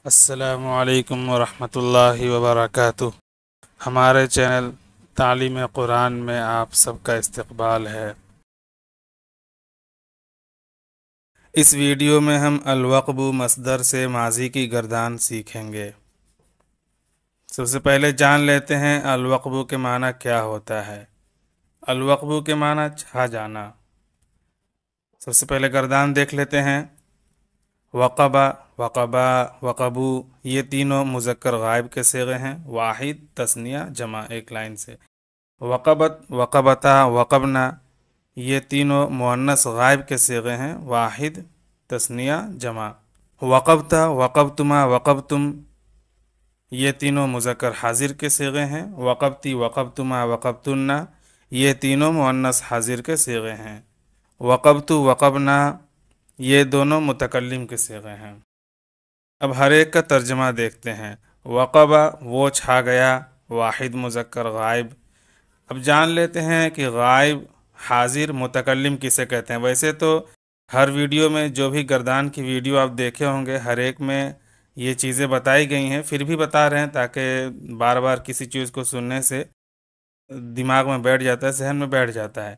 अस्सलामु अलैकुम वरहमतुल्लाहि वबरकातुह। हमारे चैनल तालीम कुरान में आप सबका इस्तकबाल है। इस वीडियो में हम अलवक़्बु मस्दर से माजी की गर्दान सीखेंगे। सबसे पहले जान लेते हैं अलवक़्बु के माना क्या होता है। अलवक़्बु के माना छा जाना। सबसे पहले गर्दान देख लेते हैं। वक़बा, वक़बा, वक़बू, ये तीनों मुज़क्कर गायब के सिग़े हैं। वाहिद, तस्निया, जमा, एक लाइन से। वक़बत, वक़बता, वक़बना, ये तीनों मुअन्नस गायब के सिग़े हैं। वाहिद, तस्निया, जमा। वक़बता, वक़बतुमा, वक़बतुम, ये तीनों मुज़क्कर हाजिर के सिग़े हैं। वक़बती, वक़बतुमा, वक़बतुन्ना, ये तीनों मुअन्नस हाजिर के सिग़े हैं। वक़बतु, वक़बना, ये दोनों मुतकल्लिम के सिग़े हैं। अब हर एक का तर्जमा देखते हैं। वक़बा, वो छा गया। वाहिद मुज़क्कर गायब। अब जान लेते हैं कि गायब, हाजिर, मुतकल्लिम किसे कहते हैं। वैसे तो हर वीडियो में जो भी गर्दान की वीडियो आप देखे होंगे, हर एक में ये चीज़ें बताई गई हैं, फिर भी बता रहे हैं ताकि बार बार किसी चीज़ को सुनने से दिमाग में बैठ जाता है, जहन में बैठ जाता है।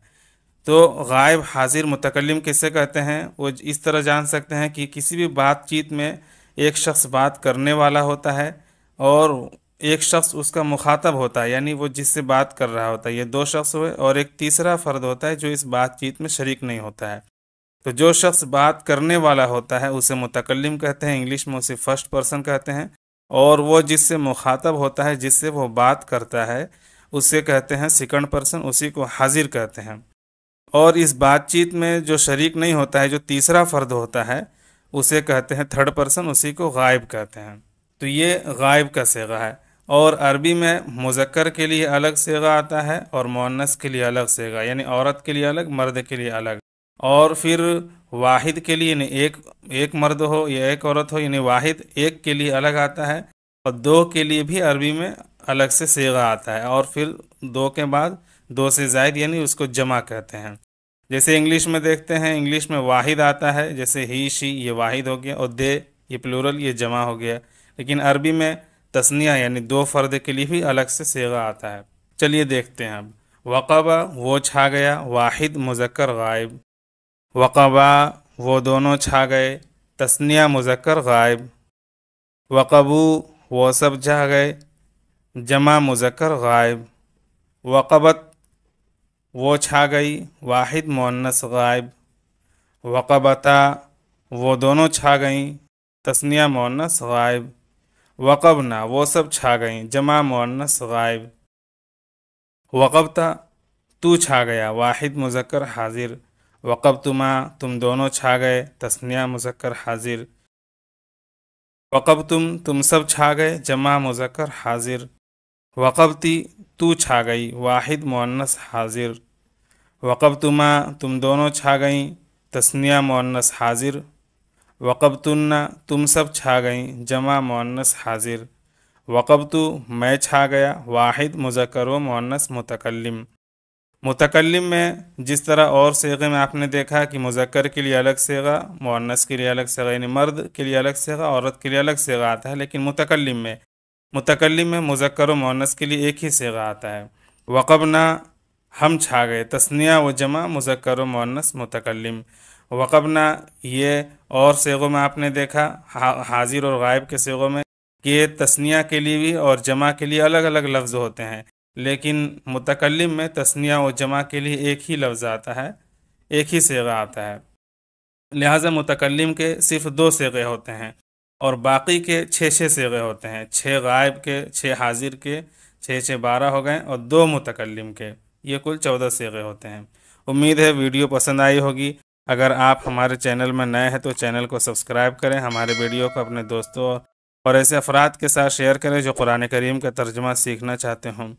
तो गायब, हाजिर, मुतकल्लिम किसे कहते हैं, वो इस तरह जान सकते हैं कि किसी भी बातचीत में एक शख्स बात करने वाला होता है और एक शख्स उसका मुखातब होता है, यानी वो जिससे बात कर रहा होता है। ये दो शख्स हुए और एक तीसरा फ़र्द होता है जो इस बातचीत में शरीक नहीं होता है। तो जो शख्स बात करने वाला होता है उसे मुतकल्लिम कहते हैं, इंग्लिश में उसे फर्स्ट पर्सन कहते हैं। और वो जिससे मुखातब होता है, जिससे वो बात करता है, उसे कहते हैं सेकंड पर्सन, उसी को हाजिर कहते हैं। और इस बातचीत में जो शरीक नहीं होता है, जो तीसरा फ़र्द होता है, उसे कहते हैं थर्ड पर्सन, उसी को गायब कहते हैं। तो ये गायब का सिगा है। और अरबी में मुज़क्कर के लिए अलग सिगा आता है और मुअन्नस के लिए अलग सिगा, यानी औरत के लिए अलग, मर्द के लिए अलग। और फिर वाहिद के लिए, यानी एक मर्द हो या एक औरत हो, यानी वाहिद एक के लिए अलग आता है। और दो के लिए भी अरबी में अलग से सिगा आता है। और फिर दो के बाद दो से ज़ायद, यानी उसको जमा कहते हैं। जैसे इंग्लिश में देखते हैं, इंग्लिश में वाहिद आता है, जैसे ही, शी, ये वाहिद हो गया, और दे, ये प्लूरल, ये जमा हो गया। लेकिन अरबी में तस्निया, यानी दो फ़र्द के लिए भी अलग से सिगा आता है। चलिए देखते हैं अब। वक़बा, वो छा गया। वाहिद मुज़क्कर गायब। वक़बा, वो दोनों छा गए। तस्निया मुज़क्कर गायब। वक़बू, वो सब छा गए। जमा मुज़क्कर गायब। वक़बत, वो छा गई। वाहिद मुअन्नस गायब। वक़बता, वो दोनों छा गईं। तस्निया मुअन्नस गायब। वक़बना, वो सब छा गईं। जमा मुअन्नस गायब। वक़बता, तू छा गया। वाहिद मुज़क्कर हाजिर। वक़बतुमा, तुम दोनों छा गए। तस्निया मुज़क्कर हाजिर। वक़बतुम, तुम सब छा गए। जमा मुज़क्कर हाजिर। वक़बती, तू छा गई। वाहिद मुअन्नस हाजिर। वक़बतुमा, तुम दोनों छा गईं। तस्निया मुअन्नस हाजिर। वक़बतुन्ना, तुम सब छा गईं। जमा मुअन्नस हाजिर। वक़बतु, मैं छा गया। वाहिद मुज़क्कर व मुअन्नस मुतकल्लिम। मुतकल्लिम में जिस तरह और सिगे में आपने देखा कि मुज़क्कर के लिए अलग सिगा, मुअन्नस के लिए अलग सिगा, यानी मर्द के लिए अलग सिगा, औरत के लिए अलग सिगा आता है। लेकिन मुतकल्लिम में मुज़क्कर व मुअन्नस के लिए एक ही सिगा आता है। वक़बना, हम छा गए। तस्निया व जमा, मुज़क्कर व मुअन्नस मुतकल्लिम। वक़बना, ये और सिगों में आपने देखा, हाजिर और गायब के सिगों में, कि तस्निया के लिए भी और जमा के लिए अलग अलग लफ्ज़ होते हैं। लेकिन मुतकल्लिम में तस्निया व जमा के लिए एक ही लफ्ज़ आता है, एक ही सिगा आता है। लिहाजा मुतकल्लिम के सिर्फ दो सिगे होते हैं और बाकी के छः सिगे होते हैं। 6 गायब के, 6 हाजिर के, 6 12 हो गए, और 2 मुतकल्लिम के, ये कुल 14 सिगे होते हैं। उम्मीद है वीडियो पसंद आई होगी। अगर आप हमारे चैनल में नए हैं तो चैनल को सब्सक्राइब करें, हमारे वीडियो को अपने दोस्तों और ऐसे अफराद के साथ शेयर करें जो कुरान करीम का तर्जुमा सीखना चाहते हों।